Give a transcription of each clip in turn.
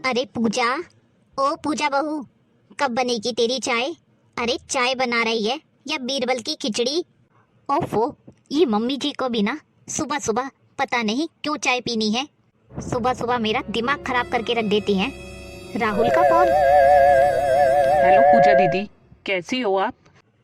अरे पूजा, ओ पूजा बहू, कब बनेगी तेरी चाय? अरे चाय बना रही है या बीरबल की खिचड़ी? ओफो, ये मम्मी जी को भी ना सुबह सुबह पता नहीं क्यों चाय पीनी है। सुबह सुबह मेरा दिमाग खराब करके रख देती हैं। राहुल का फोन। हेलो पूजा दीदी, कैसी हो आप?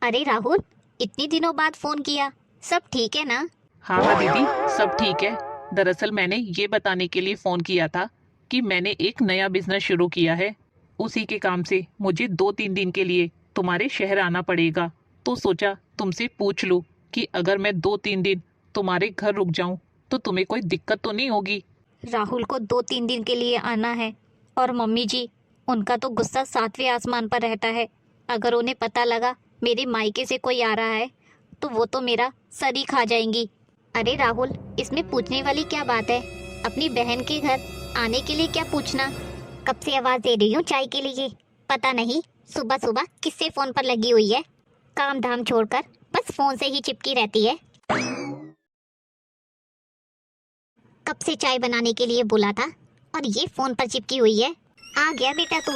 अरे राहुल, इतनी दिनों बाद फोन किया, सब ठीक है ना? हाँ हाँ दीदी, सब ठीक है। दरअसल मैंने ये बताने के लिए फ़ोन किया था कि मैंने एक नया बिजनेस शुरू किया है। उसी के काम से मुझे 2-3 दिन के लिए तुम्हारे शहर आना पड़ेगा। तो सोचा तुमसे पूछ लूँ कि अगर मैं 2-3 दिन तुम्हारे घर रुक जाऊँ तो तुम्हें कोई दिक्कत तो नहीं होगी? राहुल को 2-3 दिन के लिए आना है और मम्मी जी, उनका तो गुस्सा 7वें आसमान पर रहता है। अगर उन्हें पता लगा मेरे मायके से कोई आ रहा है तो वो तो मेरा सर ही खा जाएंगी। अरे राहुल, इसमें पूछने वाली क्या बात है? अपनी बहन के घर आने के लिए क्या पूछना? कब से आवाज दे रही हूँ चाय के लिए, पता नहीं सुबह सुबह किससे फोन पर लगी हुई है। काम धाम छोड़कर बस फोन से ही चिपकी रहती है। कब से चाय बनाने के लिए बोला था और ये फोन पर चिपकी हुई है। आ गया बेटा तू।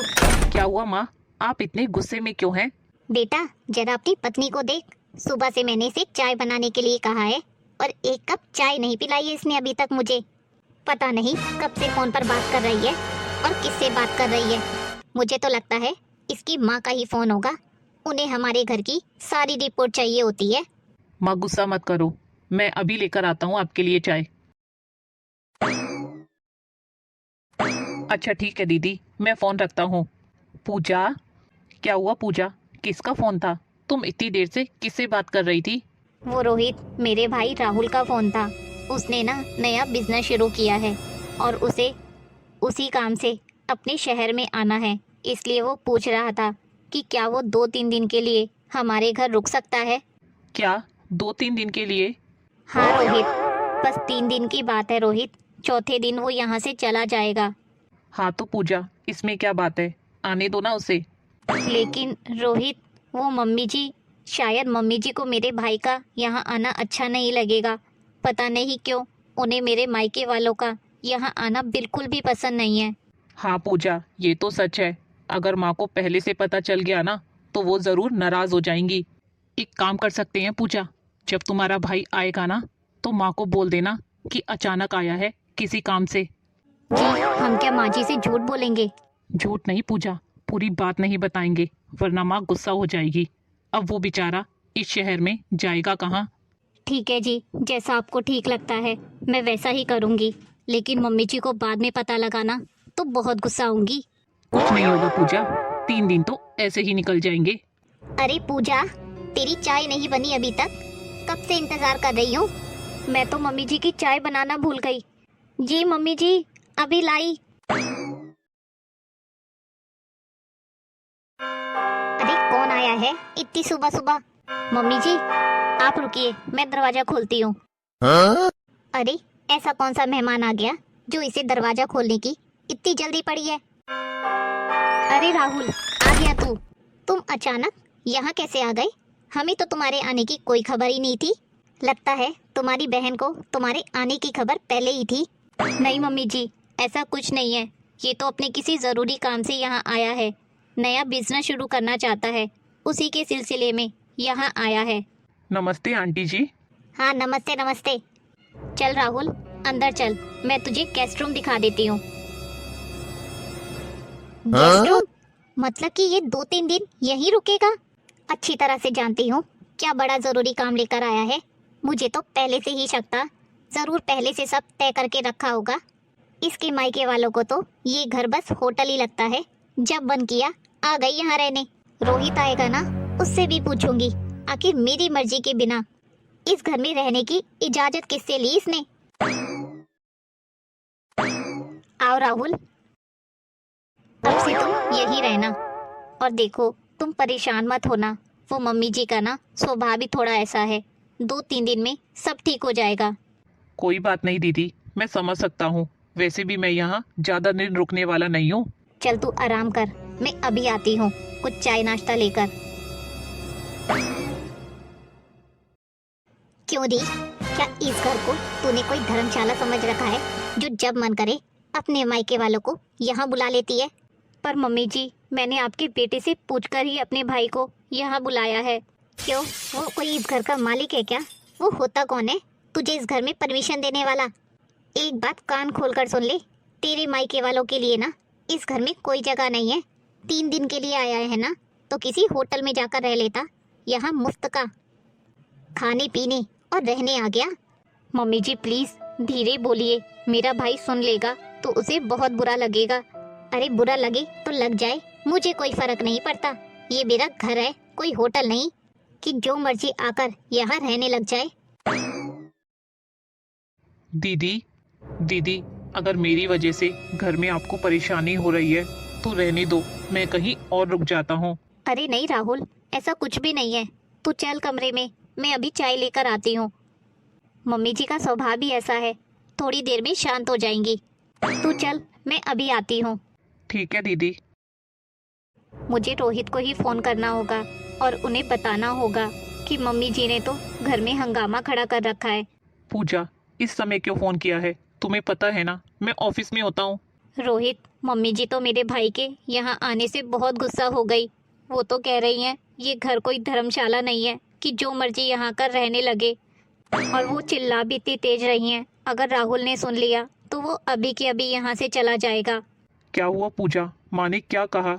क्या हुआ माँ, आप इतने गुस्से में क्यों हैं? बेटा जरा अपनी पत्नी को देख, सुबह से मैंने इसे चाय बनाने के लिए कहा है और एक कप चाय नहीं पिलाई है इसने अभी तक मुझे। पता नहीं कब से फोन पर बात कर रही है और किससे बात कर रही है। मुझे तो लगता है इसकी माँ का ही फोन होगा। उन्हें हमारे घर की सारी रिपोर्ट चाहिए होती है। माँ गुस्सा मत करो, मैं अभी लेकर आता हूँ आपके लिए चाय। अच्छा ठीक है दीदी, मैं फ़ोन रखता हूँ। पूजा, क्या हुआ पूजा, किसका फ़ोन था? तुम इतनी देर से किससे बात कर रही थी? वो रोहित, मेरे भाई राहुल का फोन था। उसने ना नया बिजनेस शुरू किया है और उसे उसी काम से अपने शहर में आना है। इसलिए वो पूछ रहा था कि क्या वो 2-3 दिन के लिए हमारे घर रुक सकता है। क्या 2-3 दिन के लिए? हाँ रोहित, बस 3 दिन की बात है रोहित। चौथे दिन वो यहाँ से चला जाएगा। हाँ तो पूजा, इसमें क्या बात है, आने दो ना उसे। लेकिन रोहित, वो मम्मी जी, शायद मम्मी जी को मेरे भाई का यहाँ आना अच्छा नहीं लगेगा। पता नहीं क्यों उन्हें मेरे मायके वालों का यहाँ आना बिल्कुल भी पसंद नहीं है। हाँ पूजा, ये तो सच है। अगर माँ को पहले से पता चल गया ना तो वो ज़रूर नाराज़ हो जाएंगी। एक काम कर सकते हैं पूजा, जब तुम्हारा भाई आएगा ना तो माँ को बोल देना कि अचानक आया है किसी काम से। जी, हम क्या माँ जी से झूठ बोलेंगे? झूठ नहीं पूजा, पूरी बात नहीं बताएंगे वरना माँ गुस्सा हो जाएगी। अब वो बेचारा इस शहर में जाएगा कहाँ? ठीक है जी, जैसा आपको ठीक लगता है मैं वैसा ही करूँगी। लेकिन मम्मी जी को बाद में पता लगा ना तो बहुत गुस्सा होंगी। कुछ नहीं होगा पूजा, 3 दिन तो ऐसे ही निकल जाएंगे। अरे पूजा, तेरी चाय नहीं बनी अभी तक? कब से इंतजार कर रही हूँ। मैं तो मम्मी जी की चाय बनाना भूल गई। जी मम्मी जी, अभी लाई। अरे कौन आया है इतनी सुबह सुबह? मम्मी जी, आप रुकिए, मैं दरवाजा खोलती हूँ। अरे ऐसा कौन सा मेहमान आ गया जो इसे दरवाजा खोलने की इतनी जल्दी पड़ी है? अरे राहुल, आ गया तू? तुम अचानक यहाँ कैसे आ गए? हमें तो तुम्हारे आने की कोई खबर ही नहीं थी। लगता है तुम्हारी बहन को तुम्हारे आने की खबर पहले ही थी। नहीं मम्मी जी, ऐसा कुछ नहीं है। ये तो अपने किसी ज़रूरी काम से यहाँ आया है। नया बिजनेस शुरू करना चाहता है, उसी के सिलसिले में यहाँ आया है। नमस्ते आंटी जी। हाँ नमस्ते नमस्ते। चल राहुल, अंदर चल, मैं तुझे गेस्ट रूम दिखा देती हूँ। Guest room? मतलब कि ये 2-3 दिन यहीं रुकेगा? अच्छी तरह से जानती हूँ क्या बड़ा जरूरी काम लेकर आया है। मुझे तो पहले से ही शक था, जरूर पहले से सब तय करके रखा होगा। इसके मायके वालों को तो ये घर बस होटल ही लगता है। जब बंद किया आ गई यहाँ रहने। रोहित आएगा ना, उससे भी पूछूंगी आखिर मेरी मर्जी के बिना इस घर में रहने की इजाजत किससे ली इसने। आओ राहुल, अब से तुम यही रहना। और देखो, तुम परेशान मत होना। वो मम्मी जी का ना स्वभाव ही थोड़ा ऐसा है। 2-3 दिन में सब ठीक हो जाएगा। कोई बात नहीं दीदी, मैं समझ सकता हूँ। वैसे भी मैं यहाँ ज़्यादा दिन रुकने वाला नहीं हूँ। चल तू आराम कर, मैं अभी आती हूँ कुछ चाय नाश्ता लेकर। क्यों दी, क्या इस घर को तूने कोई धर्मशाला समझ रखा है जो जब मन करे अपने मायके वालों को यहाँ बुला लेती है। पर मम्मी जी, मैंने आपके बेटे से पूछकर ही अपने भाई को यहाँ बुलाया है। क्यों, वो कोई इस घर का मालिक है क्या? वो होता कौन है तुझे इस घर में परमिशन देने वाला? एक बात कान खोलकर सुन ले, तेरे मायके वालों के लिए ना इस घर में कोई जगह नहीं है। 3 दिन के लिए आया है ना, तो किसी होटल में जाकर रह लेता। यहाँ मुफ्त का खाने पीने और रहने आ गया। मम्मी जी प्लीज धीरे बोलिए, मेरा भाई सुन लेगा तो उसे बहुत बुरा लगेगा। अरे बुरा लगे तो लग जाए, मुझे कोई फर्क नहीं पड़ता। ये मेरा घर है, कोई होटल नहीं कि जो मर्जी आकर यहाँ रहने लग जाए। दीदी, दीदी, अगर मेरी वजह से घर में आपको परेशानी हो रही है तो रहने दो, मैं कहीं और रुक जाता हूँ। अरे नहीं राहुल, ऐसा कुछ भी नहीं है। तू चल कमरे में, मैं अभी चाय लेकर आती हूँ। मम्मी जी का स्वभाव भी ऐसा है, थोड़ी देर में शांत हो जाएंगी। तू चल, मैं अभी आती हूँ। ठीक है दीदी। मुझे रोहित को ही फोन करना होगा और उन्हें बताना होगा कि मम्मी जी ने तो घर में हंगामा खड़ा कर रखा है। पूजा, इस समय क्यों फोन किया है? तुम्हें पता है ना मैं ऑफिस में होता हूँ। रोहित, मम्मी जी तो मेरे भाई के यहाँ आने से बहुत गुस्सा हो गई। वो तो कह रही हैं ये घर कोई धर्मशाला नहीं है कि जो मर्जी यहाँ कर रहने लगे। और वो चिल्ला भी इतनी तेज रही हैं, अगर राहुल ने सुन लिया तो वो अभी के अभी यहाँ से चला जाएगा। क्या हुआ पूजा, माँ ने क्या कहा?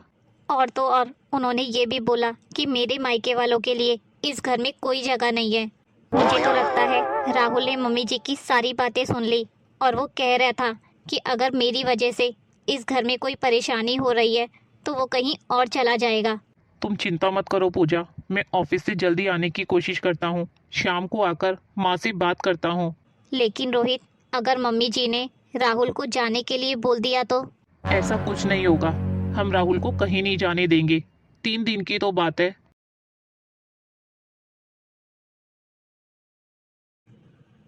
और तो और उन्होंने ये भी बोला कि मेरे मायके वालों के लिए इस घर में कोई जगह नहीं है। मुझे तो लगता है राहुल ने मम्मी जी की सारी बातें सुन ली और वो कह रहा था कि अगर मेरी वजह से इस घर में कोई परेशानी हो रही है तो वो कहीं और चला जाएगा। तुम चिंता मत करो पूजा, मैं ऑफिस से जल्दी आने की कोशिश करता हूँ। शाम को आकर माँ से बात करता हूँ। लेकिन रोहित, अगर मम्मी जी ने राहुल को जाने के लिए बोल दिया तो? ऐसा कुछ नहीं होगा, हम राहुल को कहीं नहीं जाने देंगे। 3 दिन की तो बात है।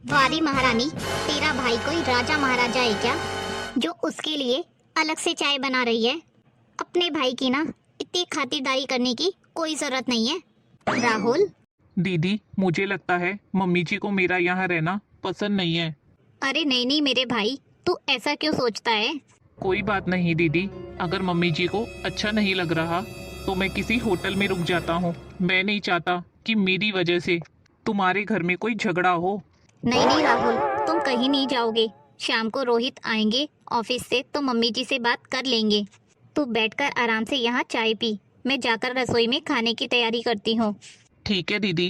वारी महारानी, तेरा भाई कोई राजा महाराजा है क्या जो उसके लिए अलग से चाय बना रही है? अपने भाई की ना इतनी खातिरदारी करने की कोई जरूरत नहीं है। राहुल। दीदी, मुझे लगता है मम्मी जी को मेरा यहाँ रहना पसंद नहीं है। अरे नहीं नहीं मेरे भाई, तू ऐसा क्यों सोचता है? कोई बात नहीं दीदी, अगर मम्मी जी को अच्छा नहीं लग रहा तो मैं किसी होटल में रुक जाता हूँ। मैं नहीं चाहता कि मेरी वजह से तुम्हारे घर में कोई झगड़ा हो। नहीं नहीं राहुल, तुम कहीं नहीं जाओगे। शाम को रोहित आएंगे ऑफिस से तो मम्मी जी से बात कर लेंगे। तू बैठकर आराम से यहाँ चाय पी, मैं जाकर रसोई में खाने की तैयारी करती हूँ। ठीक है दीदी।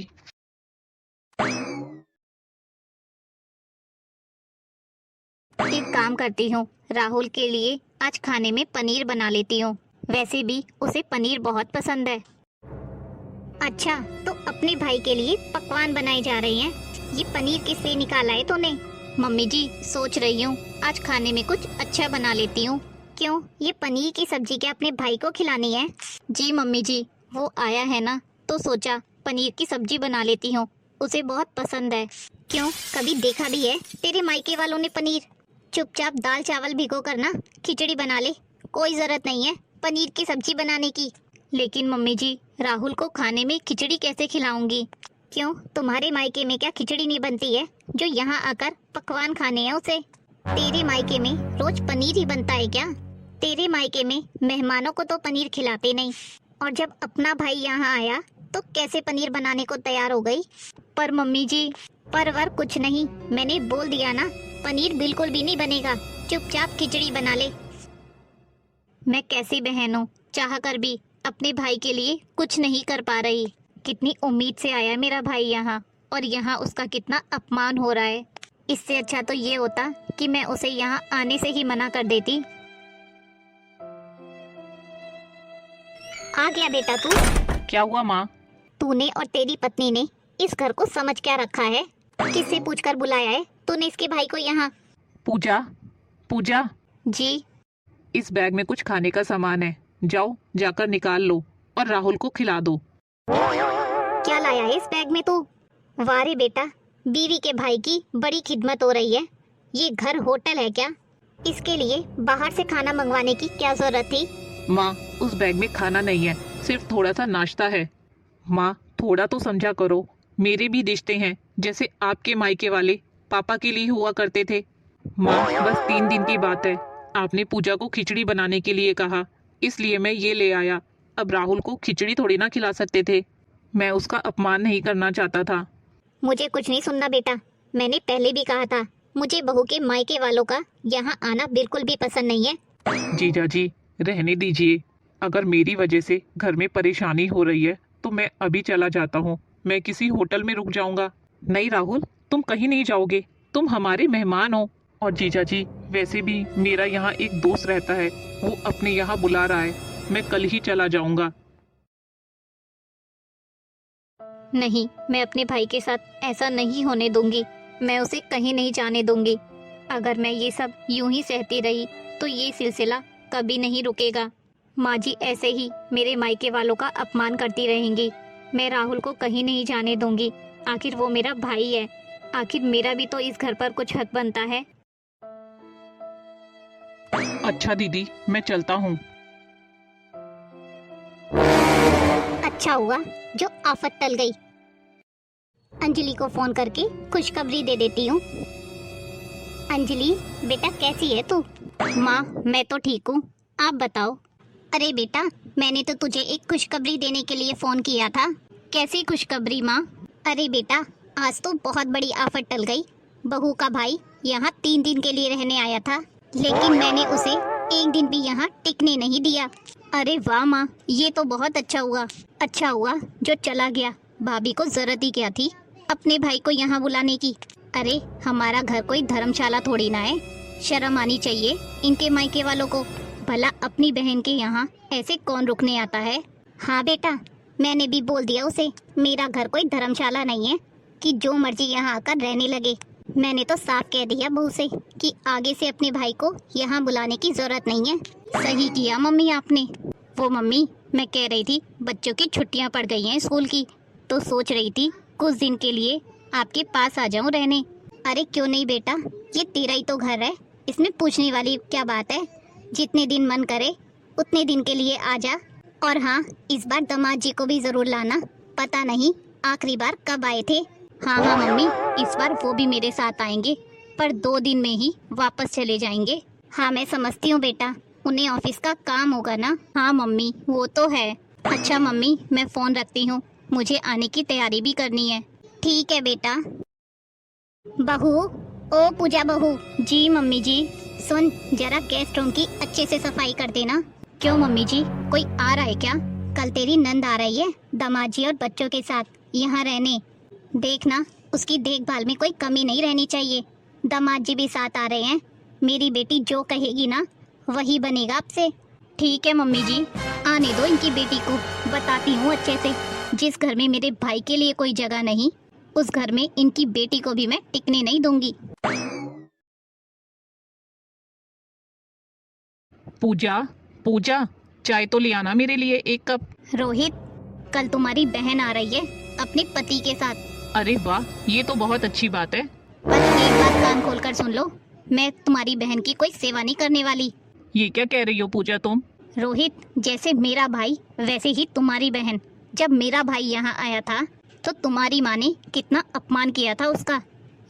एक काम करती हूँ, राहुल के लिए आज खाने में पनीर बना लेती हूँ। वैसे भी उसे पनीर बहुत पसंद है। अच्छा, तो अपने भाई के लिए पकवान बनाए जा रहे हैं। ये पनीर किससे निकाला है तूने? मम्मी जी, सोच रही हूँ आज खाने में कुछ अच्छा बना लेती हूँ। क्यों, ये पनीर की सब्जी क्या अपने भाई को खिलानी है? जी मम्मी जी, वो आया है ना तो सोचा पनीर की सब्जी बना लेती हूँ, उसे बहुत पसंद है। क्यों, कभी देखा भी है तेरे मायके वालों ने पनीर? चुपचाप दाल चावल भिगो कर ना खिचड़ी बना ले, कोई जरूरत नहीं है पनीर की सब्जी बनाने की। लेकिन मम्मी जी, राहुल को खाने में खिचड़ी कैसे खिलाऊंगी? क्यों, तुम्हारे मायके में क्या खिचड़ी नहीं बनती है जो यहाँ आकर पकवान खाने हैं उसे? तेरे मायके में रोज पनीर ही बनता है क्या? तेरे मायके में मेहमानों को तो पनीर खिलाते नहीं, और जब अपना भाई यहाँ आया तो कैसे पनीर बनाने को तैयार हो गई? पर मम्मी जी, पर वर कुछ नहीं, मैंने बोल दिया ना, पनीर बिल्कुल भी नहीं बनेगा। चुपचाप खिचड़ी बना ले। मैं कैसी बहन हूँ, चाह कर भी अपने भाई के लिए कुछ नहीं कर पा रही। कितनी उम्मीद से आया मेरा भाई यहाँ, और यहाँ उसका कितना अपमान हो रहा है। इससे अच्छा तो ये होता कि मैं उसे यहाँ आने से ही मना कर देती। आ गया बेटा तू। क्या हुआ माँ? तूने और तेरी पत्नी ने इस घर को समझ क्या रखा है? किससे पूछकर बुलाया है तूने इसके भाई को यहाँ? पूजा, पूजा, जी। इस बैग में कुछ खाने का सामान है, जाओ जाकर निकाल लो और राहुल को खिला दो। क्या लाया है इस बैग में तू? वारे बेटा, बीवी के भाई की बड़ी खिदमत हो रही है। ये घर होटल है क्या? इसके लिए बाहर से खाना मंगवाने की क्या जरूरत थी? माँ, उस बैग में खाना नहीं है, सिर्फ थोड़ा सा नाश्ता है। माँ, थोड़ा तो समझा करो, मेरे भी रिश्ते हैं जैसे आपके मायके वाले पापा के लिए हुआ करते थे। माँ, बस 3 दिन की बात है, आपने पूजा को खिचड़ी बनाने के लिए कहा, इसलिए मैं ये ले आया। अब राहुल को खिचड़ी थोड़ी ना खिला सकते थे। मैं उसका अपमान नहीं करना चाहता था। मुझे कुछ नहीं सुनना बेटा, मैंने पहले भी कहा था मुझे बहू के मायके वालों का यहाँ आना बिल्कुल भी पसंद नहीं है। जीजा जी, रहने दीजिए। अगर मेरी वजह से घर में परेशानी हो रही है तो मैं अभी चला जाता हूँ। मैं किसी होटल में रुक जाऊंगा। नहीं राहुल, तुम कहीं नहीं जाओगे, तुम हमारे मेहमान हो। और जीजा जी, वैसे भी मेरा यहाँ एक दोस्त रहता है, वो अपने यहाँ बुला रहा है। मैं कल ही चला जाऊंगा। नहीं, मैं अपने भाई के साथ ऐसा नहीं होने दूंगी। मैं उसे कहीं नहीं जाने दूंगी। अगर मैं ये सब यूं ही सहती रही तो ये सिलसिला कभी नहीं रुकेगा। माँ जी ऐसे ही मेरे मायके वालों का अपमान करती रहेंगी। मैं राहुल को कहीं नहीं जाने दूंगी। आखिर वो मेरा भाई है। आखिर मेरा भी तो इस घर पर कुछ हक बनता है। अच्छा दीदी, मैं चलता हूँ। अच्छा हुआ जो आफत टल गई। अंजलि को फोन करके खुशखबरी दे देती हूँ। अंजलि बेटा, कैसी है तू? माँ मैं तो ठीक हूँ, आप बताओ। अरे बेटा, मैंने तो तुझे एक खुशखबरी देने के लिए फोन किया था। कैसी खुशखबरी माँ? अरे बेटा, आज तो बहुत बड़ी आफत टल गई। बहू का भाई यहाँ 3 दिन के लिए रहने आया था, लेकिन मैंने उसे 1 दिन भी यहाँ टिकने नहीं दिया। अरे वाह माँ, ये तो बहुत अच्छा हुआ। अच्छा हुआ जो चला गया। भाभी को जरूरत ही क्या थी अपने भाई को यहाँ बुलाने की। अरे हमारा घर कोई धर्मशाला थोड़ी ना है। शर्म आनी चाहिए इनके मायके वालों को। भला अपनी बहन के यहाँ ऐसे कौन रुकने आता है। हाँ बेटा, मैंने भी बोल दिया उसे, मेरा घर कोई धर्मशाला नहीं है कि जो मर्जी यहाँ आकर रहने लगे। मैंने तो साफ कह दिया बहू से कि आगे से अपने भाई को यहाँ बुलाने की जरूरत नहीं है। सही किया मम्मी आपने। वो मम्मी, मैं कह रही थी बच्चों की छुट्टियाँ पड़ गई हैं स्कूल की, तो सोच रही थी कुछ दिन के लिए आपके पास आ जाऊं रहने। अरे क्यों नहीं बेटा, ये तेरा ही तो घर है, इसमें पूछने वाली क्या बात है। जितने दिन मन करे उतने दिन के लिए आ जा। और हाँ, इस बार दामाद जी को भी जरूर लाना। पता नहीं आखिरी बार कब आए थे। हाँ हाँ मम्मी, इस बार वो भी मेरे साथ आएंगे, पर 2 दिन में ही वापस चले जाएंगे। हाँ मैं समझती हूँ बेटा, उन्हें ऑफिस का काम होगा ना। हाँ मम्मी, वो तो है। अच्छा मम्मी, मैं फोन रखती हूँ, मुझे आने की तैयारी भी करनी है। ठीक है बेटा। बहू, ओ पूजा बहू। जी मम्मी जी। सुन, जरा गेस्ट रूम की अच्छे से सफाई कर देना। क्यों मम्मी जी, कोई आ रहा है क्या? कल तेरी नंद आ रही है दामाद जी और बच्चों के साथ यहाँ रहने। देखना उसकी देखभाल में कोई कमी नहीं रहनी चाहिए। दामाद जी भी साथ आ रहे हैं। मेरी बेटी जो कहेगी ना वही बनेगा आपसे। ठीक है मम्मी जी, आने दो इनकी बेटी को, बताती हूँ अच्छे से। जिस घर में मेरे भाई के लिए कोई जगह नहीं, उस घर में इनकी बेटी को भी मैं टिकने नहीं दूंगी। पूजा, पूजा, चाय तो ले आना मेरे लिए 1 कप। रोहित, कल तुम्हारी बहन आ रही है अपने पति के साथ। अरे वाह, ये तो बहुत अच्छी बात है। बस एक बात कान खोलकर सुन लो, मैं तुम्हारी बहन की कोई सेवा नहीं करने वाली। ये क्या कह रही हो पूजा तुम? रोहित, जैसे मेरा भाई वैसे ही तुम्हारी बहन। जब मेरा भाई यहाँ आया था तो तुम्हारी माँ ने कितना अपमान किया था उसका,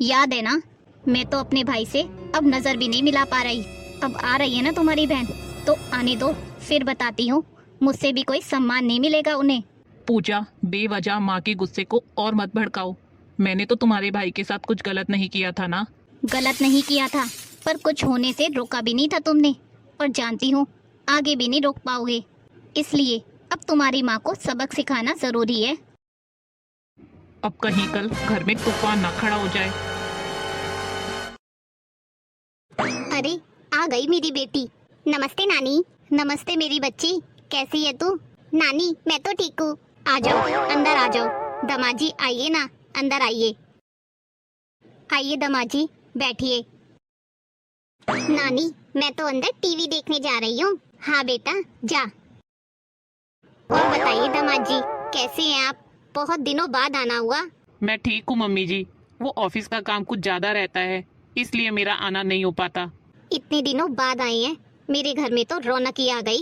याद है ना? मैं तो अपने भाई से अब नजर भी नहीं मिला पा रही। अब आ रही है ना तुम्हारी बहन, तो आने दो, फिर बताती हूँ। मुझसे भी कोई सम्मान नहीं मिलेगा उन्हें। पूजा, बेवजह माँ के गुस्से को और मत भड़काओ। मैंने तो तुम्हारे भाई के साथ कुछ गलत नहीं किया था ना? गलत नहीं किया था, पर कुछ होने से रोका भी नहीं था तुमने, और जानती हूँ आगे भी नहीं रोक पाओगे। इसलिए अब तुम्हारी माँ को सबक सिखाना जरूरी है। अब कहीं कल घर में तूफान ना खड़ा हो जाए। अरे आ गई मेरी बेटी। नमस्ते नानी। नमस्ते मेरी बच्ची, कैसी है तू? नानी मैं तो ठीक हूँ। आ जाओ, अंदर आ जाओ। दामाद जी आइए ना, अंदर आइए। आइए दामाद जी, बैठिए। नानी मैं तो अंदर टीवी देखने जा रही हूँ। हाँ बेटा जा। और बताइए दामाद जी, कैसे हैं आप? बहुत दिनों बाद आना हुआ। मैं ठीक हूँ मम्मी जी, वो ऑफिस का काम कुछ ज्यादा रहता है, इसलिए मेरा आना नहीं हो पाता। इतने दिनों बाद आए हैं, मेरे घर में तो रौनक ही आ गई।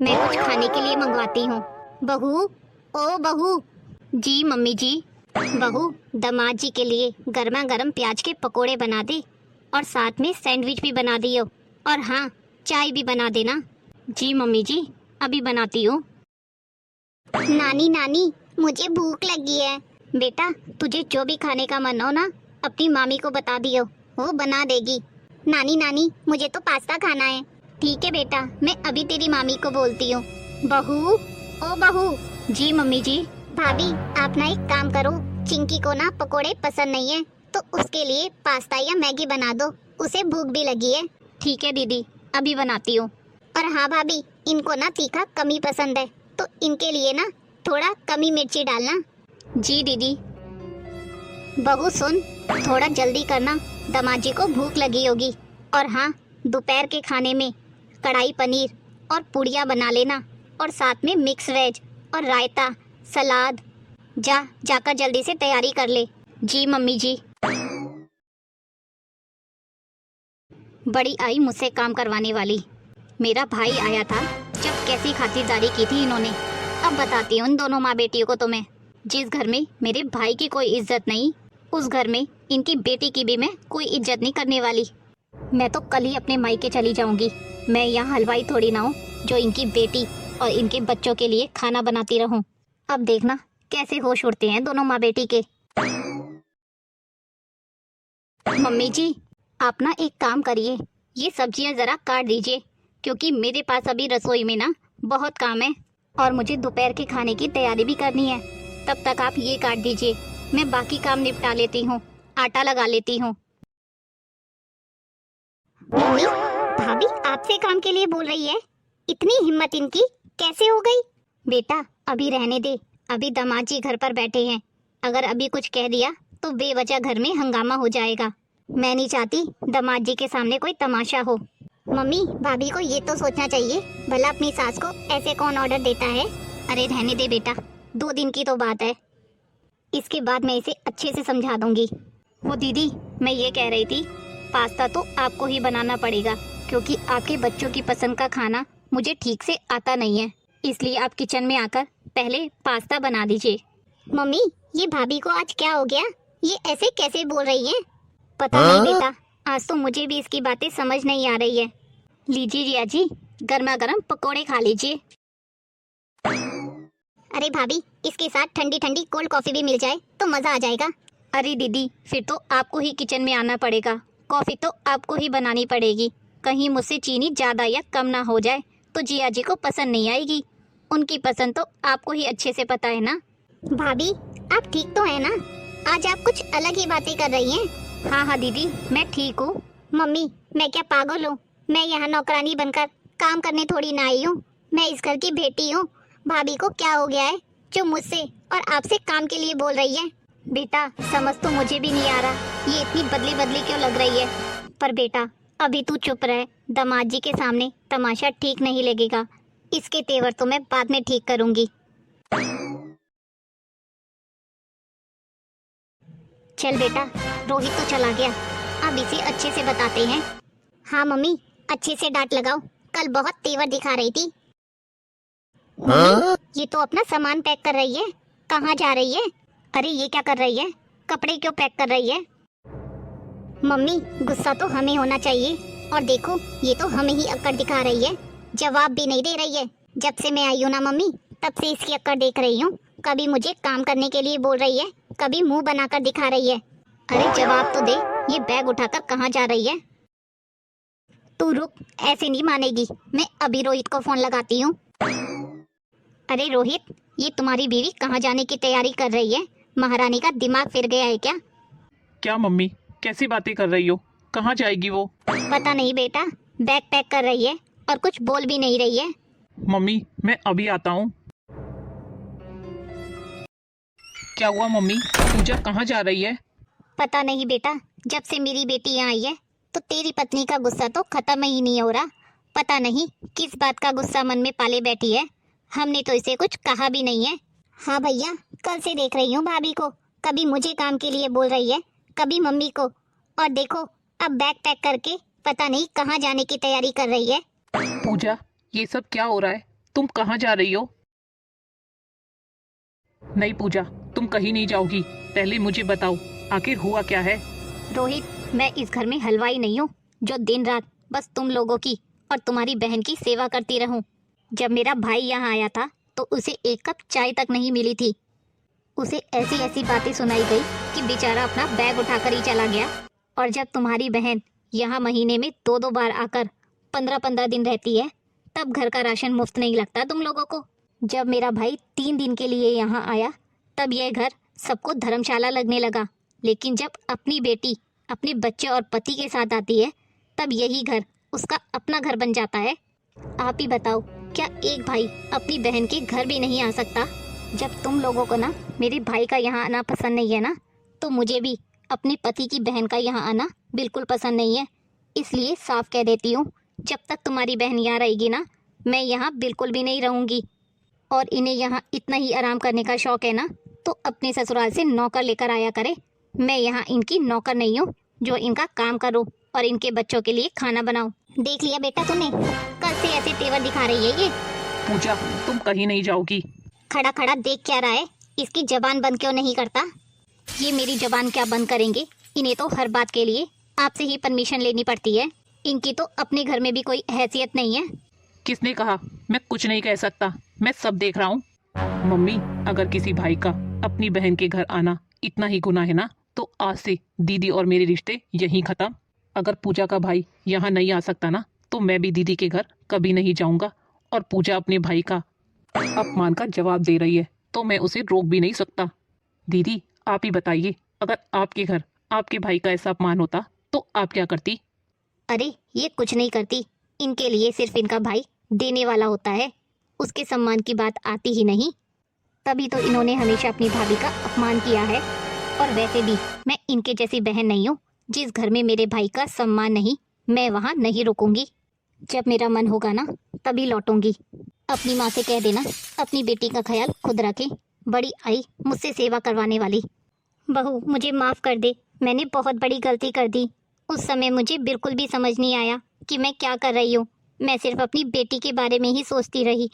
मैं कुछ खाने के लिए मंगवाती हूँ। बहू, ओ बहू। जी मम्मी जी। बहू, दामाद जी के लिए गर्मा गर्म प्याज के पकोड़े बना दे, और साथ में सैंडविच भी बना दियो, और हाँ, चाय भी बना देना। जी मम्मी जी, अभी बनाती हूँ। नानी नानी, मुझे भूख लगी है। बेटा, तुझे जो भी खाने का मन हो ना, अपनी मामी को बता दियो, वो बना देगी। नानी नानी, मुझे तो पास्ता खाना है। ठीक है बेटा, मैं अभी तेरी मामी को बोलती हूँ। बहू, ओ बहू। जी मम्मी जी। भाभी, आप ना एक काम करो, चिंकी को ना पकोड़े पसंद नहीं है, तो उसके लिए पास्ता या मैगी बना दो, उसे भूख भी लगी है। ठीक है दीदी, अभी बनाती हूँ। और हाँ भाभी, इनको ना तीखा कम ही पसंद है, तो इनके लिए ना थोड़ा कमी मिर्ची डालना। जी दीदी। बहू सुन, थोड़ा जल्दी करना, दामाद जी को भूख लगी होगी। और हाँ, दोपहर के खाने में कढ़ाई पनीर और पूड़ियाँ बना लेना, और साथ में मिक्स वेज और रायता, सलाद। जाकर जल्दी से तैयारी कर ले। जी मम्मी जी। बड़ी आई मुझसे काम करवाने वाली। मेरा भाई आया था, जब कैसी खातिरदारी की थी इन्होंने। अब बताती हूँ इन दोनों माँ बेटियों को तुम्हें। जिस घर में मेरे भाई की कोई इज्जत नहीं, उस घर में इनकी बेटी की भी मैं कोई इज्जत नहीं करने वाली। मैं तो कल ही अपने मायके चली जाऊंगी। मैं यहाँ हलवाई थोड़ी ना हूँ जो इनकी बेटी और इनके बच्चों के लिए खाना बनाती रहूं। अब देखना कैसे होश उड़ते हैं दोनों माँ बेटी के। मम्मी जी, आप ना एक काम करिए, ये सब्जियां जरा काट दीजिए, क्योंकि मेरे पास अभी रसोई में ना बहुत काम है, और मुझे दोपहर के खाने की तैयारी भी करनी है। तब तक आप ये काट दीजिए, मैं बाकी काम निपटा लेती हूँ, आटा लगा लेती हूँ। मम्मी, भाभी आपसे काम के लिए बोल रही है, इतनी हिम्मत इनकी कैसे हो गई? बेटा अभी रहने दे, अभी दामाद जी घर पर बैठे हैं, अगर अभी कुछ कह दिया तो बेवजह घर में हंगामा हो जाएगा। मैं नहीं चाहती दामाद जी के सामने कोई तमाशा हो। मम्मी, भाभी को ये तो सोचना चाहिए, भला अपनी सास को ऐसे कौन ऑर्डर देता है। अरे रहने दे बेटा, 2 दिन की तो बात है, इसके बाद मैं इसे अच्छे से समझा दूंगी। वो दीदी, मैं ये कह रही थी, पास्ता तो आपको ही बनाना पड़ेगा, क्योंकि आपके बच्चों की पसंद का खाना मुझे ठीक से आता नहीं है, इसलिए आप किचन में आकर पहले पास्ता बना दीजिए। मम्मी, ये भाभी को आज क्या हो गया, ये ऐसे कैसे बोल रही है? पता नहीं बेटा, आज तो मुझे भी इसकी बातें समझ नहीं आ रही है। लीजिए रिया जी, गर्मा गर्म पकोड़े खा लीजिए। अरे भाभी, इसके साथ ठंडी ठंडी कोल्ड कॉफी भी मिल जाए तो मजा आ जाएगा। अरे दीदी, फिर तो आपको ही किचन में आना पड़ेगा, कॉफी तो आपको ही बनानी पड़ेगी। कहीं मुझसे चीनी ज्यादा या कम ना हो जाए तो जिया जी को पसंद नहीं आएगी। उनकी पसंद तो आपको ही अच्छे से पता है ना। भाभी, आप ठीक तो है ना? आज आप कुछ अलग ही बातें कर रही हैं। हाँ हाँ दीदी, मैं ठीक हूँ। मम्मी, मैं क्या पागल हूँ? मैं यहाँ नौकरानी बनकर काम करने थोड़ी ना आई हूँ, मैं इस घर की बेटी हूँ। भाभी को क्या हो गया है जो मुझसे और आपसे काम के लिए बोल रही है? बेटा समझ तो मुझे भी नहीं आ रहा, ये इतनी बदली बदली क्यों लग रही है। पर बेटा अभी तू चुप रहे, दामाद जी के सामने तमाशा ठीक नहीं लगेगा। इसके तेवर तो मैं बाद में ठीक करूंगी। चल बेटा, रोहित तो चला गया, अब इसे अच्छे से बताते हैं। हाँ मम्मी, अच्छे से डांट लगाओ, कल बहुत तेवर दिखा रही थी। मम्मी, ये तो अपना सामान पैक कर रही है, कहाँ जा रही है? अरे ये क्या कर रही है, कपड़े क्यों पैक कर रही है? मम्मी, गुस्सा तो हमें होना चाहिए, और देखो ये तो हमें ही अक्कड़ दिखा रही है, जवाब भी नहीं दे रही है। जब से मैं आई हूँ ना मम्मी, तब से इसकी अक्कड़ देख रही हूँ, कभी मुझे काम करने के लिए बोल रही है, कभी मुंह बनाकर दिखा रही है। अरे जवाब तो दे, ये बैग उठाकर कहाँ जा रही है? तू रुक, ऐसे नहीं मानेगी, मैं अभी रोहित को फोन लगाती हूँ। अरे रोहित, ये तुम्हारी बीवी कहाँ जाने की तैयारी कर रही है? महारानी का दिमाग फिर गया है क्या? क्या मम्मी, कैसी बातें कर रही हो? कहाँ जाएगी वो? पता नहीं बेटा, बैग पैक कर रही है और कुछ बोल भी नहीं रही है। मम्मी, मैं अभी आता हूँ। क्या हुआ मम्मी, पूजा कहाँ जा रही है? पता नहीं बेटा, जब से मेरी बेटी यहाँ आई है तो तेरी पत्नी का गुस्सा तो खत्म ही नहीं हो रहा। पता नहीं किस बात का गुस्सा मन में पाले बैठी है, हमने तो इसे कुछ कहा भी नहीं है। हाँ भैया, कल से देख रही हूँ भाभी को, कभी मुझे काम के लिए बोल रही है, कभी मम्मी को, और देखो अब बैग पैक करके पता नहीं कहाँ जाने की तैयारी कर रही है। पूजा, ये सब क्या हो रहा है? तुम कहाँ जा रही हो? नहीं पूजा, तुम कहीं नहीं जाओगी, पहले मुझे बताओ आखिर हुआ क्या है? रोहित, मैं इस घर में हलवाई नहीं हूँ जो दिन रात बस तुम लोगों की और तुम्हारी बहन की सेवा करती रहूं। जब मेरा भाई यहाँ आया था तो उसे एक कप चाय तक नहीं मिली थी। उसे ऐसी ऐसी बातें सुनाई गई कि बेचारा अपना बैग उठाकर ही चला गया। और जब तुम्हारी बहन यहाँ महीने में 2-2 बार आकर 15-15 दिन रहती है, तब घर का राशन मुफ्त नहीं लगता तुम लोगों को। जब मेरा भाई 3 दिन के लिए यहाँ आया, तब यह घर सबको धर्मशाला लगने लगा। लेकिन जब अपनी बेटी अपने बच्चे और पति के साथ आती है, तब यही घर उसका अपना घर बन जाता है। आप ही बताओ, क्या एक भाई अपनी बहन के घर भी नहीं आ सकता? जब तुम लोगों को ना मेरे भाई का यहाँ आना पसंद नहीं है ना, तो मुझे भी अपने पति की बहन का यहाँ आना बिल्कुल पसंद नहीं है। इसलिए साफ कह देती हूँ, जब तक तुम्हारी बहन यहाँ रहेगी ना, मैं यहाँ बिल्कुल भी नहीं रहूँगी। और इन्हें यहाँ इतना ही आराम करने का शौक है ना, तो अपने ससुराल से नौकर लेकर आया करे। मैं यहाँ इनकी नौकर नहीं हूँ जो इनका काम करूँ और इनके बच्चों के लिए खाना बनाऊँ। देख लिया बेटा तूने, कल से ऐसे तेवर दिखा रही है ये। पूजा, तुम कहीं नहीं जाओगी। खड़ा खड़ा देख क्या रहा है? इसकी जबान बंद क्यों नहीं करता? ये मेरी जबान क्या बंद करेंगे? इन्हें तो हर बात के लिए आपसे ही परमिशन लेनी पड़ती है। इनकी तो अपने घर में भी कोई हैसियत नहीं है। किसने कहा? मैं कुछ नहीं कह सकता, मैं सब देख रहा हूँ। मम्मी, अगर किसी भाई का अपनी बहन के घर आना इतना ही गुनाह है ना, तो आज से दीदी और मेरे रिश्ते यहीं खत्म। अगर पूजा का भाई यहाँ नहीं आ सकता ना, तो मैं भी दीदी के घर कभी नहीं जाऊंगा। और पूजा अपने भाई का अपमान का जवाब दे रही है, तो मैं उसे रोक भी नहीं सकता। दीदी, आप ही बताइए, अगर आपके घर आपके भाई का ऐसा अपमान होता तो आप क्या करती? अरे ये कुछ नहीं करती। इनके लिए सिर्फ इनका भाई देने वाला होता है, उसके सम्मान की बात आती ही नहीं। तभी तो इन्होंने हमेशा अपनी भाभी का अपमान किया है। और वैसे भी मैं इनके जैसी बहन नहीं हूँ। जिस घर में मेरे भाई का सम्मान नहीं, मैं वहाँ नहीं रुकूंगी। जब मेरा मन होगा ना, तभी लौटूंगी। अपनी माँ से कह देना अपनी बेटी का ख्याल खुद रखे। बड़ी आई मुझसे सेवा करवाने वाली। बहू, मुझे माफ़ कर दे, मैंने बहुत बड़ी गलती कर दी। उस समय मुझे बिल्कुल भी समझ नहीं आया कि मैं क्या कर रही हूँ। मैं सिर्फ अपनी बेटी के बारे में ही सोचती रही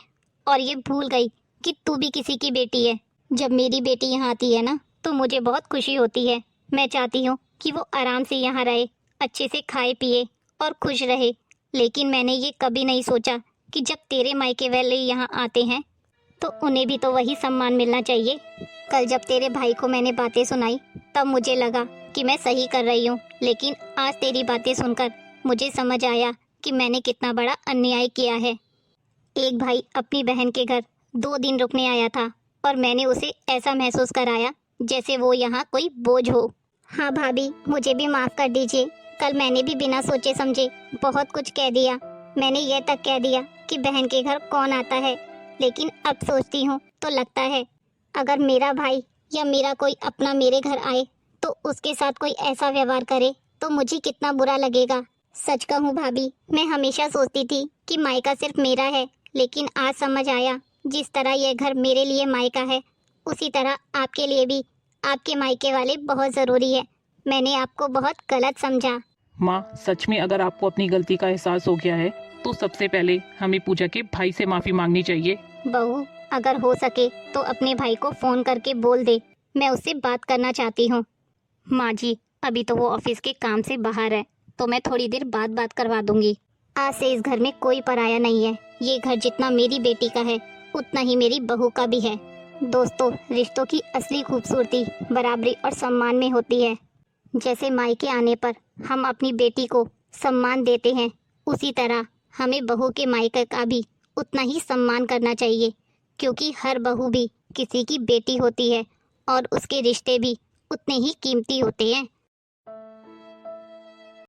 और ये भूल गई कि तू भी किसी की बेटी है। जब मेरी बेटी यहाँ आती है ना, तो मुझे बहुत खुशी होती है। मैं चाहती हूँ कि वो आराम से यहाँ रहे, अच्छे से खाए पिए और खुश रहे। लेकिन मैंने ये कभी नहीं सोचा कि जब तेरे मायके वाले यहाँ आते हैं, तो उन्हें भी तो वही सम्मान मिलना चाहिए। कल जब तेरे भाई को मैंने बातें सुनाई, तब मुझे लगा कि मैं सही कर रही हूँ। लेकिन आज तेरी बातें सुनकर मुझे समझ आया कि मैंने कितना बड़ा अन्याय किया है। एक भाई अपनी बहन के घर 2 दिन रुकने आया था और मैंने उसे ऐसा महसूस कराया जैसे वो यहाँ कोई बोझ हो। हाँ भाभी, मुझे भी माफ़ कर दीजिए। कल मैंने भी बिना सोचे समझे बहुत कुछ कह दिया। मैंने यह तक कह दिया कि बहन के घर कौन आता है। लेकिन अब सोचती हूँ तो लगता है, अगर मेरा भाई या मेरा कोई अपना मेरे घर आए तो उसके साथ कोई ऐसा व्यवहार करे तो मुझे कितना बुरा लगेगा। सच कहूँ भाभी, मैं हमेशा सोचती थी कि मायका सिर्फ मेरा है, लेकिन आज समझ आया जिस तरह यह घर मेरे लिए मायका है, उसी तरह आपके लिए भी आपके मायके वाले बहुत ज़रूरी है। मैंने आपको बहुत गलत समझा। माँ, सच में अगर आपको अपनी गलती का एहसास हो गया है, तो सबसे पहले हमें पूजा के भाई से माफ़ी मांगनी चाहिए। बहू, अगर हो सके तो अपने भाई को फ़ोन करके बोल दे, मैं उससे बात करना चाहती हूँ। माँ जी, अभी तो वो ऑफिस के काम से बाहर है, तो मैं थोड़ी देर बाद बात करवा दूंगी। आज से इस घर में कोई पराया नहीं है। ये घर जितना मेरी बेटी का है, उतना ही मेरी बहू का भी है। दोस्तों, रिश्तों की असली खूबसूरती बराबरी और सम्मान में होती है। जैसे मायके आने पर हम अपनी बेटी को सम्मान देते हैं, उसी तरह हमें बहू के मायके का भी उतना ही सम्मान करना चाहिए, क्योंकि हर बहू भी किसी की बेटी होती है और उसके रिश्ते भी उतने ही कीमती होते हैं।